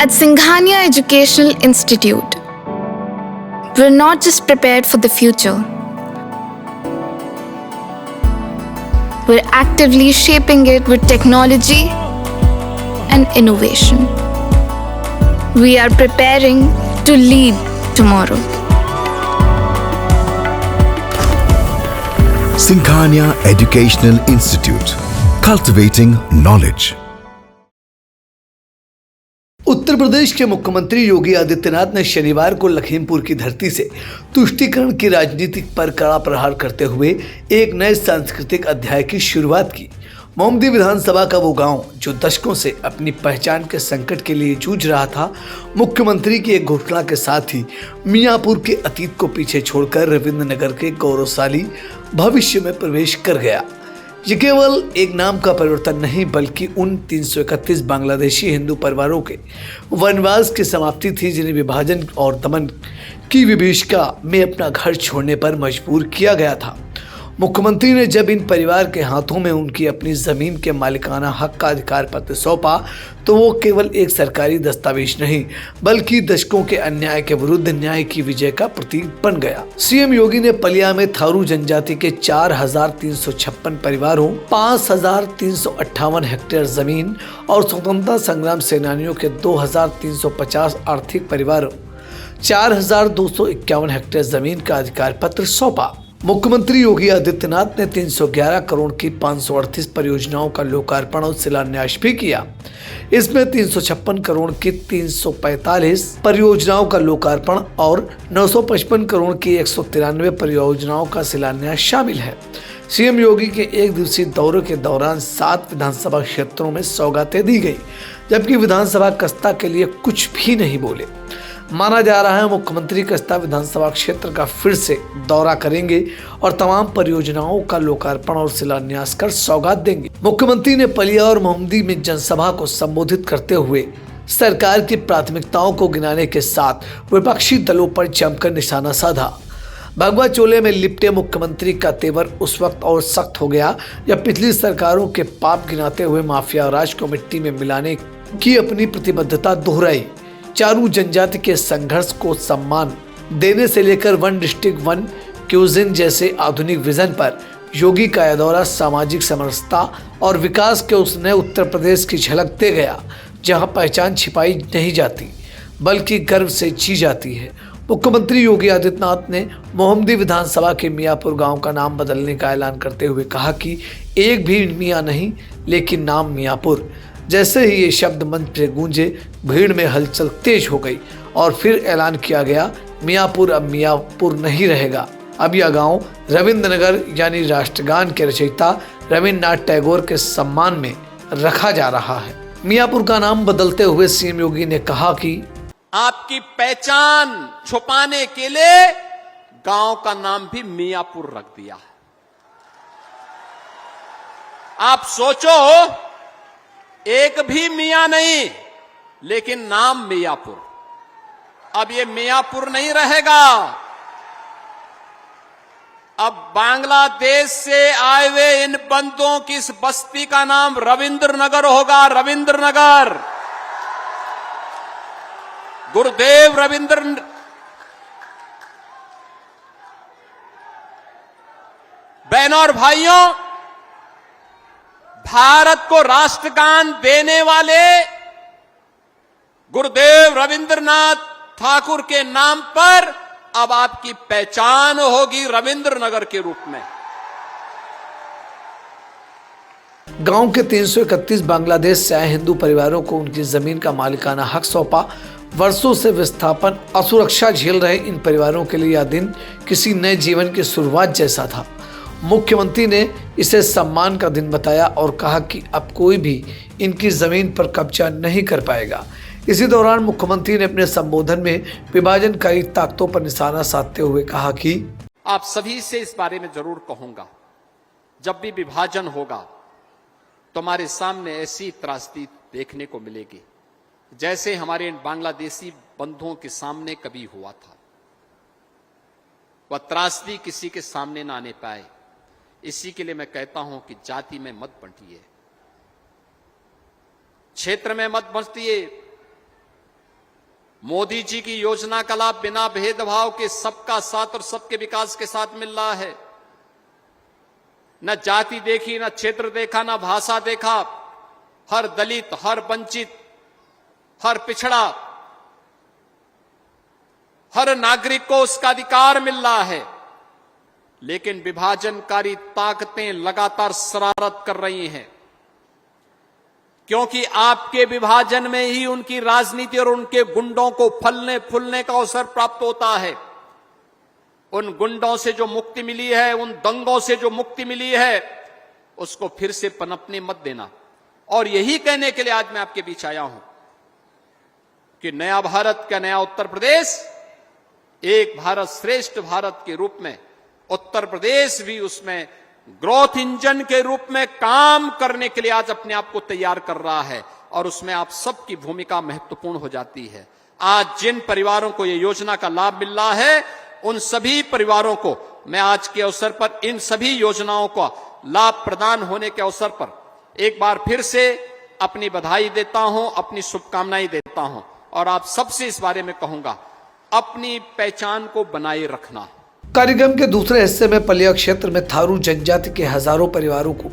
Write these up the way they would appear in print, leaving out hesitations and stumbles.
At Singhania Educational Institute, we're not just prepared for the future, we're actively shaping it with technology and innovation. We are preparing to lead tomorrow. Singhania Educational Institute, cultivating knowledge. Uttar Pradesh के मुख्यमंत्री योगी आदित्यनाथ ने शनिवार को लखीमपुर की धरती से तुष्टीकरण की राजनीति पर कड़ा प्रहार करते हुए एक नए सांस्कृतिक अध्याय की शुरुआत की। मोमदी विधानसभा का वो गांव जो दशकों से अपनी पहचान के संकट के लिए जूझ रहा था, मुख्यमंत्री की एक घोषणा के साथ ही मियाँपुर के अतीत को पीछे छोड़कर रविंद्र नगर के गौरवशाली भविष्य में प्रवेश कर गया। ये केवल एक नाम का परिवर्तन नहीं बल्कि उन 331 बांग्लादेशी हिंदू परिवारों के वनवास की समाप्ति थी जिन्हें विभाजन और दमन की विभीषिका में अपना घर छोड़ने पर मजबूर किया गया था। मुख्यमंत्री ने जब इन परिवार के हाथों में उनकी अपनी जमीन के मालिकाना हक का अधिकार पत्र सौंपा तो वो केवल एक सरकारी दस्तावेज नहीं बल्कि दशकों के अन्याय के विरुद्ध न्याय की विजय का प्रतीक बन गया। सीएम योगी ने पलिया में थारू जनजाति के 4,356 परिवारों, 5,358 हेक्टेयर जमीन और स्वतंत्रता संग्राम सेनानियों के 2,350 आर्थिक परिवारों, 4,251 हेक्टेयर जमीन का अधिकार पत्र सौंपा। मुख्यमंत्री योगी आदित्यनाथ ने 311 करोड़ की 538 परियोजनाओं का लोकार्पण और शिलान्यास भी किया। इसमें 356 करोड़ की 345 परियोजनाओं का लोकार्पण और 955 करोड़ की 193 परियोजनाओं का शिलान्यास शामिल है। सीएम योगी के एक दिवसीय दौरे के दौरान 7 विधानसभा क्षेत्रों में सौगातें दी गई, जबकि विधानसभा कस्ता के लिए कुछ भी नहीं बोले। माना जा रहा है मुख्यमंत्री कस्ता विधानसभा क्षेत्र का फिर से दौरा करेंगे और तमाम परियोजनाओं का लोकार्पण और शिलान्यास कर सौगात देंगे। मुख्यमंत्री ने पलिया और मोमदी में जनसभा को संबोधित करते हुए सरकार की प्राथमिकताओं को गिनाने के साथ विपक्षी दलों पर जमकर निशाना साधा। भगवा चोले में लिपटे मुख्यमंत्री का तेवर उस वक्त और सख्त हो गया जब पिछली सरकारों के पाप गिनाते हुए माफिया राज को मिट्टी में मिलाने की अपनी प्रतिबद्धता दोहराई। चारू जनजाति के संघर्ष को सम्मान देने से लेकर वन डिस्ट्रिक्ट वन क्यूजिन जैसे आधुनिक विजन पर योगी का यह दौरा सामाजिक समरसता और विकास के उस नए उत्तर प्रदेश की झलक दे गया जहां पहचान छिपाई नहीं जाती बल्कि गर्व से जी जाती है। मुख्यमंत्री योगी आदित्यनाथ ने मोमदी विधानसभा के मियाँपुर गांव का नाम बदलने का ऐलान करते हुए कहा कि एक भी मियाँ नहीं लेकिन नाम मियाँपुर। जैसे ही ये शब्द मंच पे गूंजे, भीड़ में हलचल तेज हो गई और फिर ऐलान किया गया, मियाँपुर अब मियाँपुर नहीं रहेगा। अब यह गांव रविंद्र नगर यानी राष्ट्रगान के रचयिता रविन्द्रनाथ टैगोर के सम्मान में रखा जा रहा है। मियाँपुर का नाम बदलते हुए सीएम योगी ने कहा कि आपकी पहचान छुपाने के लिए गांव का नाम भी मियाँपुर रख दिया है। आप सोचो, एक भी मियां नहीं लेकिन नाम मियाँपुर। अब ये मियाँपुर नहीं रहेगा, अब बांग्लादेश से आए हुए इन बंदों की इस बस्ती का नाम रविंद्र नगर होगा। रविंद्र नगर, गुरुदेव रविंद्र। बहनों और भाइयों, भारत को राष्ट्रगान देने वाले गुरुदेव रविंद्रनाथ ठाकुर के नाम पर अब आपकी पहचान होगी रविंद्र नगर के रूप में। गांव के 331 बांग्लादेश से आए हिंदू परिवारों को उनकी जमीन का मालिकाना हक सौंपा। वर्षों से विस्थापन असुरक्षा झेल रहे इन परिवारों के लिए यह दिन किसी नए जीवन की शुरुआत जैसा था। मुख्यमंत्री ने इसे सम्मान का दिन बताया और कहा कि अब कोई भी इनकी जमीन पर कब्जा नहीं कर पाएगा। इसी दौरान मुख्यमंत्री ने अपने संबोधन में विभाजनकारी ताकतों पर निशाना साधते हुए कहा कि आप सभी से इस बारे में जरूर कहूंगा, जब भी विभाजन होगा तो हमारे सामने ऐसी त्रासदी देखने को मिलेगी जैसे हमारे इन बांग्लादेशी बंधुओं के सामने कभी हुआ था। वह त्रासदी किसी के सामने ना आने पाए, इसी के लिए मैं कहता हूं कि जाति में मत बंटिए, क्षेत्र में मत बंटिए, मोदी जी की योजना का लाभ बिना भेदभाव के सबका साथ और सबके विकास के साथ मिल रहा है। न जाति देखी, न क्षेत्र देखा, न भाषा देखा। हर दलित, हर वंचित, हर पिछड़ा, हर नागरिक को उसका अधिकार मिल रहा है। लेकिन विभाजनकारी ताकतें लगातार शरारत कर रही हैं, क्योंकि आपके विभाजन में ही उनकी राजनीति और उनके गुंडों को फलने फूलने का अवसर प्राप्त होता है। उन गुंडों से जो मुक्ति मिली है, उन दंगों से जो मुक्ति मिली है, उसको फिर से पनपने मत देना। और यही कहने के लिए आज मैं आपके बीच आया हूं कि नया भारत का नया उत्तर प्रदेश, एक भारत श्रेष्ठ भारत के रूप में उत्तर प्रदेश भी उसमें ग्रोथ इंजन के रूप में काम करने के लिए आज अपने आप को तैयार कर रहा है। और उसमें आप सबकी भूमिका महत्वपूर्ण हो जाती है। आज जिन परिवारों को यह योजना का लाभ मिल रहा है, उन सभी परिवारों को मैं आज के अवसर पर इन सभी योजनाओं का लाभ प्रदान होने के अवसर पर एक बार फिर से अपनी बधाई देता हूं, अपनी शुभकामनाएं देता हूं। और आप सबसे इस बारे में कहूंगा, अपनी पहचान को बनाए रखना। कार्यक्रम के दूसरे हिस्से में पलिया क्षेत्र में थारू जनजाति के हजारों परिवारों को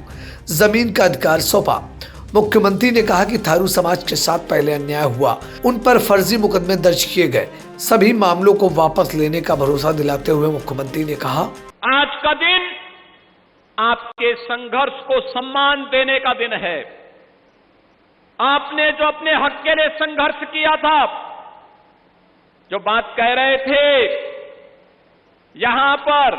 जमीन का अधिकार सौंपा। मुख्यमंत्री ने कहा कि थारू समाज के साथ पहले अन्याय हुआ, उन पर फर्जी मुकदमे दर्ज किए गए। सभी मामलों को वापस लेने का भरोसा दिलाते हुए मुख्यमंत्री ने कहा, आज का दिन आपके संघर्ष को सम्मान देने का दिन है। आपने जो अपने हक के लिए संघर्ष किया था, जो बात कह रहे थे यहां पर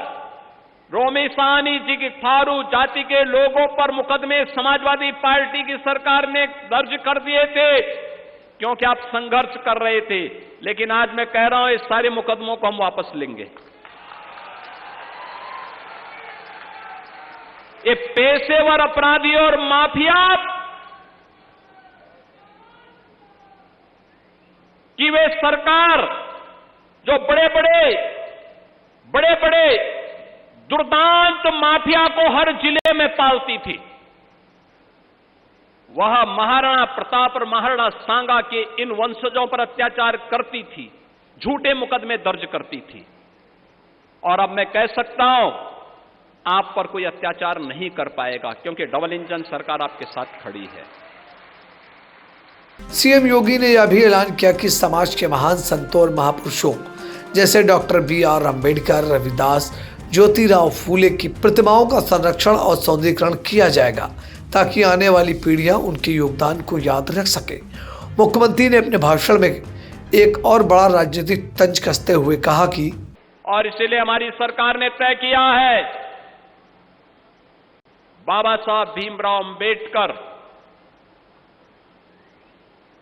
रोमिसानी जी की थारू जाति के लोगों पर मुकदमे समाजवादी पार्टी की सरकार ने दर्ज कर दिए थे, क्योंकि आप संघर्ष कर रहे थे। लेकिन आज मैं कह रहा हूं, इस सारे मुकदमों को हम वापस लेंगे। ये पेशेवर अपराधी और माफिया कि वे सरकार जो बड़े बड़े दुर्दांत माफिया को हर जिले में पालती थी, वह महाराणा प्रताप और महाराणा सांगा के इन वंशजों पर अत्याचार करती थी, झूठे मुकदमे दर्ज करती थी। और अब मैं कह सकता हूं, आप पर कोई अत्याचार नहीं कर पाएगा, क्योंकि डबल इंजन सरकार आपके साथ खड़ी है। सीएम योगी ने यह भी ऐलान किया कि समाज के महान संतों और महापुरुषों जैसे डॉक्टर बी.आर. अम्बेडकर, रविदास, ज्योतिराव फूले की प्रतिमाओं का संरक्षण और सौंदर्यीकरण किया जाएगा, ताकि आने वाली पीढ़ियां उनके योगदान को याद रख सके। मुख्यमंत्री ने अपने भाषण में एक और बड़ा राजनीतिक तंज कसते हुए कहा कि और इसलिए हमारी सरकार ने तय किया है, बाबा साहब भीमराव अंबेडकर,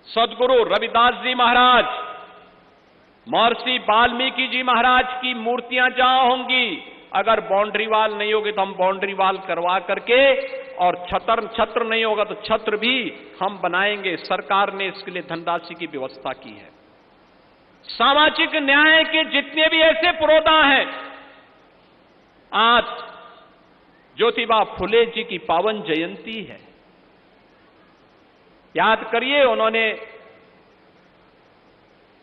सदगुरु रविदास जी महाराज, महर्षि वाल्मीकि जी महाराज की मूर्तियां जहां होंगी, अगर बाउंड्री वाल नहीं होगी तो हम बाउंड्री वाल करवा करके, और छत्र नहीं होगा तो छत्र भी हम बनाएंगे। सरकार ने इसके लिए धनराशि की व्यवस्था की है। सामाजिक न्याय के जितने भी ऐसे पुरोधा हैं, आज ज्योतिबा फुले जी की पावन जयंती है। याद करिए, उन्होंने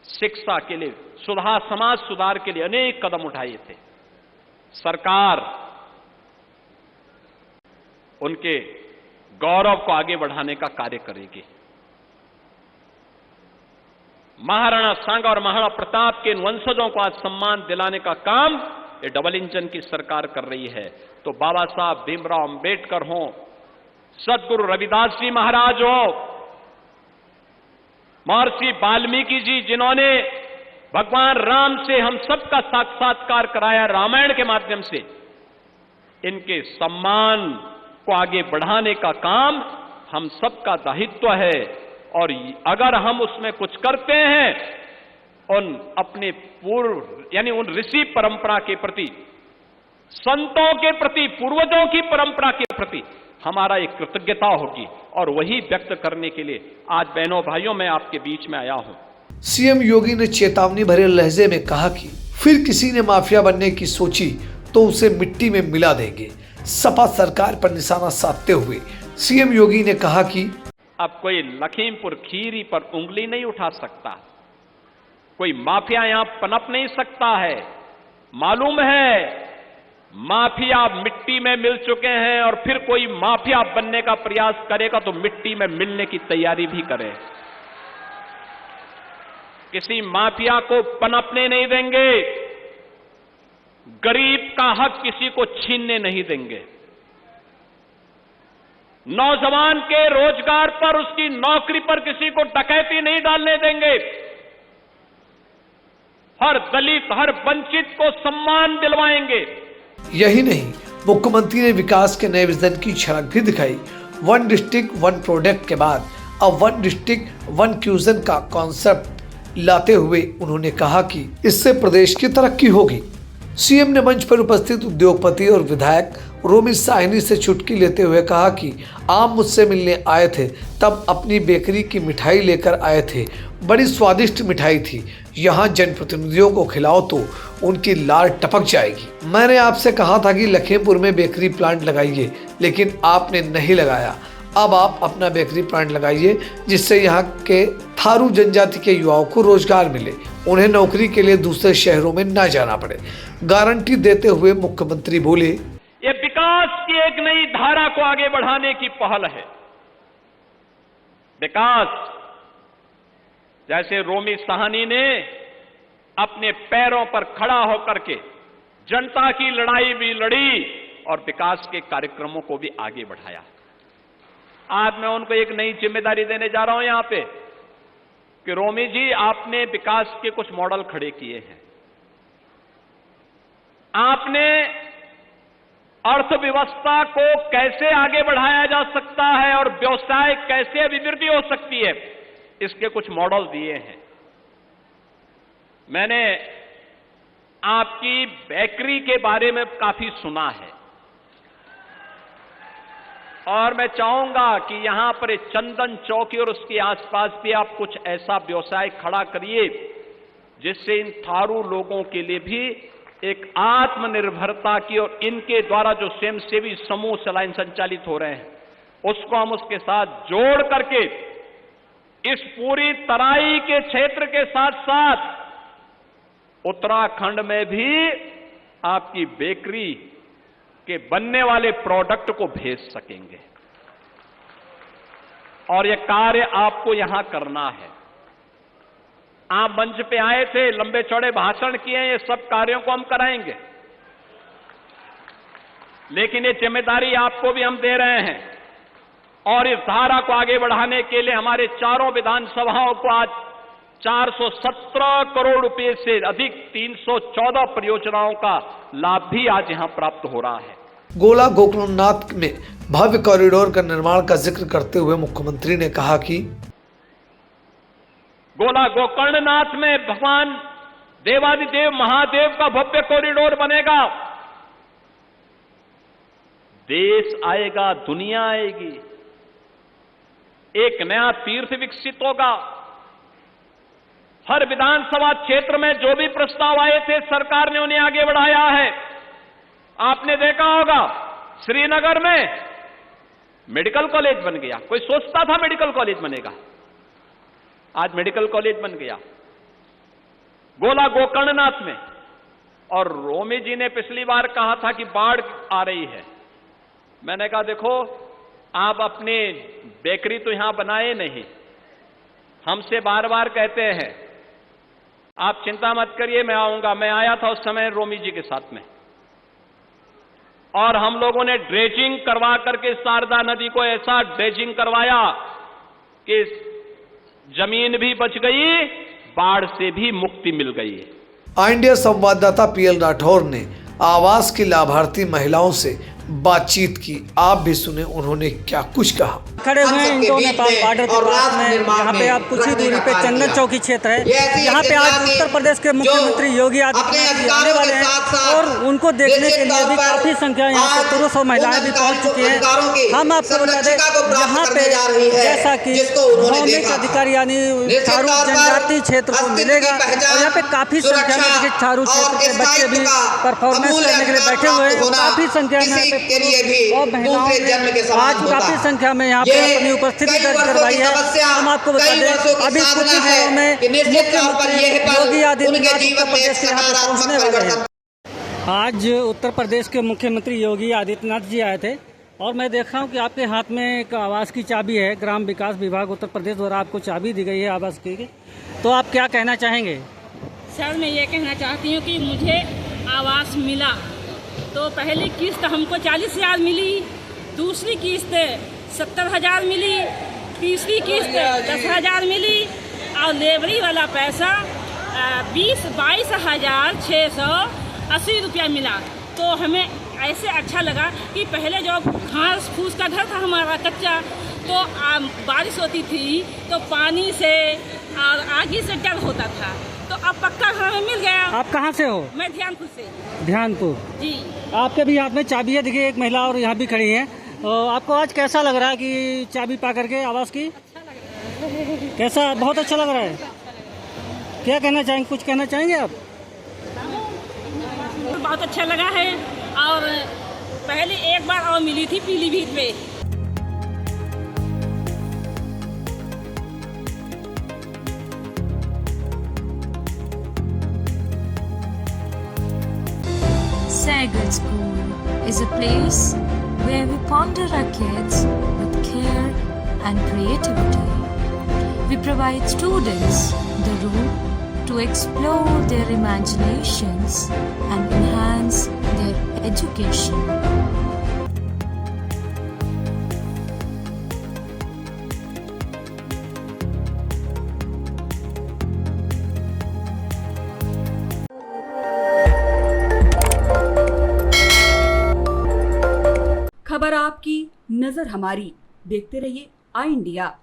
शिक्षा के लिए, समाज सुधार के लिए अनेक कदम उठाए थे। सरकार उनके गौरव को आगे बढ़ाने का कार्य करेगी। महाराणा सांगा और महाराणा प्रताप के इन वंशजों को आज सम्मान दिलाने का काम ये डबल इंजन की सरकार कर रही है। तो बाबा साहब भीमराव अंबेडकर हों, सदगुरु रविदास जी महाराज हो, महर्षि वाल्मीकि जी जिन्होंने भगवान राम से हम सबका साक्षात्कार कराया रामायण के माध्यम से, इनके सम्मान को आगे बढ़ाने का काम हम सबका दायित्व है। और अगर हम उसमें कुछ करते हैं, उन अपने पूर्व यानी उन ऋषि परंपरा के प्रति, संतों के प्रति, पूर्वजों की परंपरा के प्रति हमारा एक कृतज्ञता होगी, और वही व्यक्त करने के लिए आज बहनों भाइयों मैं आपके बीच में आया हूं। सीएम योगी ने चेतावनी भरे लहजे में कहा कि फिर किसी ने माफिया बनने की सोची तो उसे मिट्टी में मिला देंगे। सपा सरकार पर निशाना साधते हुए सीएम योगी ने कहा कि अब कोई लखीमपुर खीरी पर उंगली नहीं उठा सकता। कोई माफिया यहां पनप नहीं सकता है। मालूम है माफिया मिट्टी में मिल चुके हैं और फिर कोई माफिया बनने का प्रयास करेगा तो मिट्टी में मिलने की तैयारी भी करे। किसी माफिया को पनपने नहीं देंगे, गरीब का हक किसी को छीनने नहीं देंगे। नौजवान के रोजगार पर, उसकी नौकरी पर किसी को डकैती नहीं डालने देंगे। हर दलित, हर वंचित को सम्मान दिलवाएंगे। यही नहीं, मुख्यमंत्री ने विकास के नए विजन की झलक भी दिखाई। वन डिस्ट्रिक्ट वन प्रोडक्ट के बाद अब वन डिस्ट्रिक्ट वन क्यूजन का कॉन्सेप्ट लाते हुए उन्होंने कहा कि इससे प्रदेश की तरक्की होगी। सीएम ने मंच पर उपस्थित उद्योगपति और विधायक रोमी साहनी से चुटकी लेते हुए कहा कि आप मुझसे मिलने आए थे तब अपनी बेकरी की मिठाई लेकर आए थे, बड़ी स्वादिष्ट मिठाई थी, यहाँ जनप्रतिनिधियों को खिलाओ तो उनकी लार टपक जाएगी। मैंने आपसे कहा था कि लखीमपुर में बेकरी प्लांट लगाइए, लेकिन आपने नहीं लगाया। अब आप अपना बेकरी प्लांट लगाइए जिससे यहाँ के थारू जनजाति के युवाओं को रोजगार मिले, उन्हें नौकरी के लिए दूसरे शहरों में न जाना पड़े। गारंटी देते हुए मुख्यमंत्री बोले, ये विकास की एक नई धारा को आगे बढ़ाने की पहल है। विकास, जैसे रोमी साहनी ने अपने पैरों पर खड़ा होकर के जनता की लड़ाई भी लड़ी और विकास के कार्यक्रमों को भी आगे बढ़ाया। आज मैं उनको एक नई जिम्मेदारी देने जा रहा हूं यहां पे कि रोमी जी, आपने विकास के कुछ मॉडल खड़े किए हैं। आपने अर्थव्यवस्था को कैसे आगे बढ़ाया जा सकता है और व्यवसाय कैसे अभिवृद्धि हो सकती है, इसके कुछ मॉडल दिए हैं। मैंने आपकी बेकरी के बारे में काफी सुना है और मैं चाहूंगा कि यहां पर चंदन चौकी और उसके आसपास भी आप कुछ ऐसा व्यवसाय खड़ा करिए जिससे इन थारू लोगों के लिए भी एक आत्मनिर्भरता की, और इनके द्वारा जो स्वयंसेवी समूह सलाइन संचालित हो रहे हैं उसको हम उसके साथ जोड़ करके इस पूरी तराई के क्षेत्र के साथ साथ उत्तराखंड में भी आपकी बेकरी के बनने वाले प्रोडक्ट को भेज सकेंगे। और यह कार्य आपको यहां करना है। आप मंच पे आए थे, लंबे चौड़े भाषण किए, ये सब कार्यों को हम कराएंगे, लेकिन ये जिम्मेदारी आपको भी हम दे रहे हैं। और इस धारा को आगे बढ़ाने के लिए हमारे चारों विधानसभाओं को आज 417 करोड़ रुपए से अधिक 314 परियोजनाओं का लाभ भी आज यहां प्राप्त हो रहा है। गोला गोकर्णनाथ में भव्य कॉरिडोर का निर्माण का जिक्र करते हुए मुख्यमंत्री ने कहा कि गोला गोकर्णनाथ में भगवान देवादिदेव महादेव का भव्य कॉरिडोर बनेगा। देश आएगा, दुनिया आएगी, एक नया तीर्थ विकसित होगा। हर विधानसभा क्षेत्र में जो भी प्रस्ताव आए थे सरकार ने उन्हें आगे बढ़ाया है। आपने देखा होगा श्रीनगर में मेडिकल कॉलेज बन गया। कोई सोचता था मेडिकल कॉलेज बनेगा, आज मेडिकल कॉलेज बन गया गोला गोकर्णनाथ में। और रोमी जी ने पिछली बार कहा था कि बाढ़ आ रही है। मैंने कहा देखो, आप अपनी बेकरी तो यहां बनाए नहीं, हमसे बार बार कहते हैं आप चिंता मत करिए, मैं आऊंगा। मैं आया था उस समय रोमी जी के साथ में, और हम लोगों ने ड्रेजिंग करवा करके शारदा नदी को ऐसा ड्रेजिंग करवाया कि जमीन भी बच गई, बाढ़ से भी मुक्ति मिल गई। इंडिया संवाददाता पीएल राठौर ने आवास की लाभार्थी महिलाओं से बातचीत की। आप भी सुने उन्होंने क्या कुछ कहा। खड़े हुए हैं इंडो नेपाल बॉर्डर के पास में, यहाँ पे आप कुछ ही दूरी पे चंदन चौकी क्षेत्र है। यहाँ पे आज उत्तर प्रदेश के मुख्यमंत्री योगी आदित्यनाथ जी आने वाले हैं और उनको देखने के लिए भी काफी संख्या यहाँ पे पुरुष और महिलाएं भी पहुँच चुकी हैं। हम आपको बता दें, यहाँ पे जैसा कि भौमिक अधिकारी यानी थारू जनजाति क्षेत्र को मिलेगा और यहाँ पे काफी संख्या में थारू क्षेत्र के बच्चे भी परफॉर्मेंस करने के लिए बैठे हुए हैं। काफी संख्या में के लिए भी दूसरे जन्म के समान आज काफी संख्या में यहाँ पे अपनी उपस्थिति दर्ज करवाई है। हम आपको बता दें अभी कुछ ही दिनों में योगी आदित्यनाथ उत्तर प्रदेश के यहाँ पे पहुँचने वाले हैं। आज उत्तर प्रदेश के मुख्यमंत्री योगी आदित्यनाथ जी आए थे और मैं देख रहा हूँ कि आपके हाथ में एक आवास की चाबी है। ग्राम विकास विभाग उत्तर प्रदेश द्वारा आपको चाबी दी गई है आवास की, तो आप क्या कहना चाहेंगे? सर मैं ये कहना चाहती हूँ कि मुझे आवास मिला तो पहली किस्त हमको 40,000 मिली, दूसरी किस्त 70,000 मिली, तीसरी किस्त 10,000 मिली और लेबरी वाला पैसा 22,680 रुपया मिला। तो हमें ऐसे अच्छा लगा कि पहले जो घास फूस का घर था हमारा कच्चा, तो बारिश होती थी तो पानी से और आगी से डर होता था, तो अब पक्का घर हमें मिल गया। आप कहाँ से हो? मैं ध्यानपुर से। ध्यानपुर जी। आपके भी हाथ में चाबी है, देखिए एक महिला और यहाँ भी खड़ी है। आपको आज कैसा लग रहा है कि चाबी पा करके आवास की? अच्छा लग रहा है। कैसा? बहुत अच्छा लग रहा है। क्या कहना चाहेंगे, कुछ कहना चाहेंगे आप? बहुत अच्छा लगा है और पहले एक बार और मिली थी पीलीभीत में। Sagar School is a place where we ponder our kids with care and creativity. We provide students the room to explore their imaginations and enhance their education. खबर आपकी, नजर हमारी। देखते रहिए आई इंडिया।